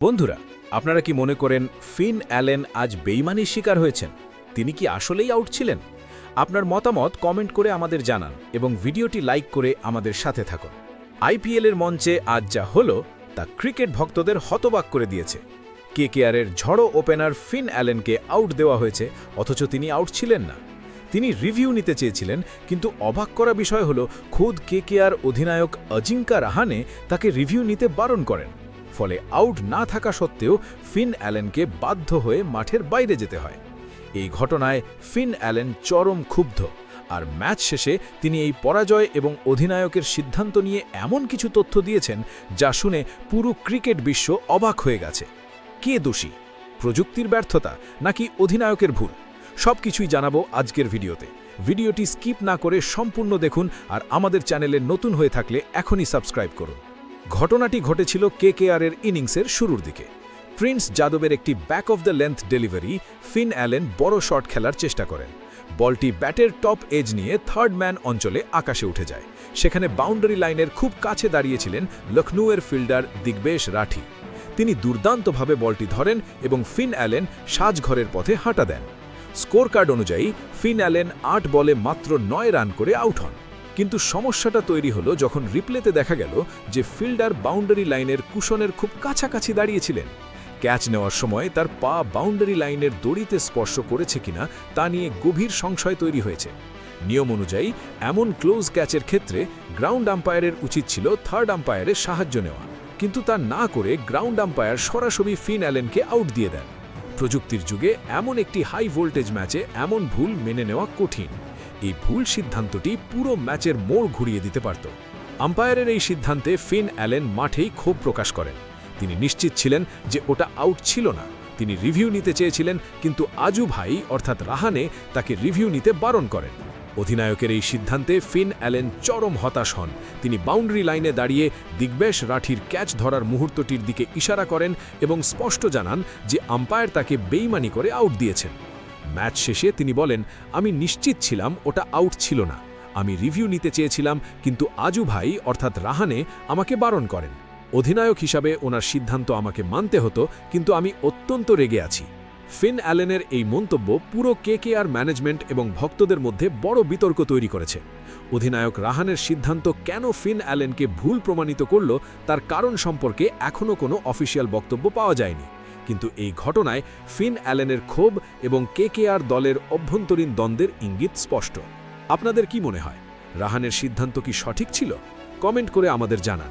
বন্ধুরা, আপনারা কি মনে করেন ফিন অ্যালেন আজ বেইমানির শিকার হয়েছেন? তিনি কি আসলেই আউট ছিলেন? আপনার মতামত কমেন্ট করে আমাদের জানান এবং ভিডিওটি লাইক করে আমাদের সাথে থাকুন। আইপিএলের মঞ্চে আজ যা হলো তা ক্রিকেট ভক্তদের হতবাক করে দিয়েছে। কেকেআরের ঝড়ো ওপেনার ফিন অ্যালেনকে আউট দেওয়া হয়েছে, অথচ তিনি আউট ছিলেন না। তিনি রিভিউ নিতে চেয়েছিলেন, কিন্তু অবাক করা বিষয় হলো খোদ কেকেআর অধিনায়ক অজিঙ্কা রাহানে তাকে রিভিউ নিতে বারণ করেন। ফলে আউট না থাকা সত্ত্বেও ফিন অ্যালেনকে বাধ্য হয়ে মাঠের বাইরে যেতে হয়। এই ঘটনায় ফিন অ্যালেন চরম ক্ষুব্ধ, আর ম্যাচ শেষে তিনি এই পরাজয় এবং অধিনায়কের সিদ্ধান্ত নিয়ে এমন কিছু তথ্য দিয়েছেন যা শুনে পুরো ক্রিকেট বিশ্ব অবাক হয়ে গেছে। কে দোষী? প্রযুক্তির ব্যর্থতা নাকি অধিনায়কের ভুল? সবকিছুই জানাবো আজকের ভিডিওতে। ভিডিওটি স্কিপ না করে সম্পূর্ণ দেখুন, আর আমাদের চ্যানেলে নতুন হয়ে থাকলে এখনই সাবস্ক্রাইব করুন। ঘটনাটি ঘটেছিল কেকেআরের ইনিংসের শুরুর দিকে। প্রিন্স যাদবের একটি back of the length delivery Finn Allen বড় শট খেলার চেষ্টা করেন। বলটি ব্যাটের টপ এজ নিয়ে থার্ড ম্যান অঞ্চলে আকাশে উঠে যায়। সেখানে বাউন্ডারি লাইনের খুব কাছে দাঁড়িয়েছিলেন লখনউয়ের ফিল্ডার দিগ্বেশ রাঠি। তিনি দুর্দান্তভাবে বলটি ধরেন এবং ফিন অ্যালেন সাজঘরের পথে হাঁটা দেন। স্কোর কার্ড অনুযায়ী ফিন অ্যালেন ৮ বলে মাত্র ৯ রান করে আউট হন। কিন্তু সমস্যাটা তৈরি হলো যখন রিপ্লেতে দেখা গেল যে ফিল্ডার বাউন্ডারি লাইনের কুশনের খুব কাছাকাছি দাঁড়িয়েছিলেন। ক্যাচ নেওয়ার সময় তার পা বাউন্ডারি লাইনের দড়িতে স্পর্শ করেছে কিনা তা নিয়ে গভীর সংশয় তৈরি হয়েছে। নিয়ম অনুযায়ী এমন ক্লোজ ক্যাচের ক্ষেত্রে গ্রাউন্ড আম্পায়ারের উচিত ছিল থার্ড আম্পায়ারের সাহায্য নেওয়া, কিন্তু তা না করে গ্রাউন্ড আম্পায়ার সরাসরি ফিন অ্যালেনকে আউট দিয়ে দেন। প্রযুক্তির যুগে এমন একটি হাই ভোল্টেজ ম্যাচে এমন ভুল মেনে নেওয়া কঠিন। এই ভুল সিদ্ধান্তটি পুরো ম্যাচের মোড় ঘুরিয়ে দিতে পারত। আম্পায়ারের এই সিদ্ধান্তে ফিন অ্যালেন মাঠেই ক্ষোভ প্রকাশ করেন। তিনি নিশ্চিত ছিলেন যে ওটা আউট ছিল না। তিনি রিভিউ নিতে চেয়েছিলেন, কিন্তু আজু ভাই অর্থাৎ রাহানে তাকে রিভিউ নিতে বারণ করেন। অধিনায়কের এই সিদ্ধান্তে ফিন অ্যালেন চরম হতাশ হন। তিনি বাউন্ডারি লাইনে দাঁড়িয়ে দিগ্বেশ রাঠির ক্যাচ ধরার মুহূর্তটির দিকে ইশারা করেন এবং স্পষ্ট জানান যে আম্পায়ার তাকে বেইমানি করে আউট দিয়েছেন। ম্যাচ শেষে তিনি বলেন, আমি নিশ্চিত ছিলাম ওটা আউট ছিল না। আমি রিভিউ নিতে চেয়েছিলাম, কিন্তু আজু ভাই অর্থাৎ রাহানে আমাকে বারণ করেন। অধিনায়ক হিসাবে ওনার সিদ্ধান্ত আমাকে মানতে হতো, কিন্তু আমি অত্যন্ত রেগে আছি। ফিন অ্যালেনের এই মন্তব্য পুরো কেকেআর ম্যানেজমেন্ট এবং ভক্তদের মধ্যে বড় বিতর্ক তৈরি করেছে। অধিনায়ক রাহানের সিদ্ধান্ত কেন ফিন অ্যালেনকে ভুল প্রমাণিত করল তার কারণ সম্পর্কে এখনও কোনো অফিসিয়াল বক্তব্য পাওয়া যায়নি। কিন্তু এই ঘটনায় ফিন অ্যালেনের ক্ষোভ এবং কেকেআর দলের অভ্যন্তরীণ দ্বন্দ্বের ইঙ্গিত স্পষ্ট। আপনাদের কি মনে হয়, রাহানের সিদ্ধান্ত কি সঠিক ছিল? কমেন্ট করে আমাদের জানান।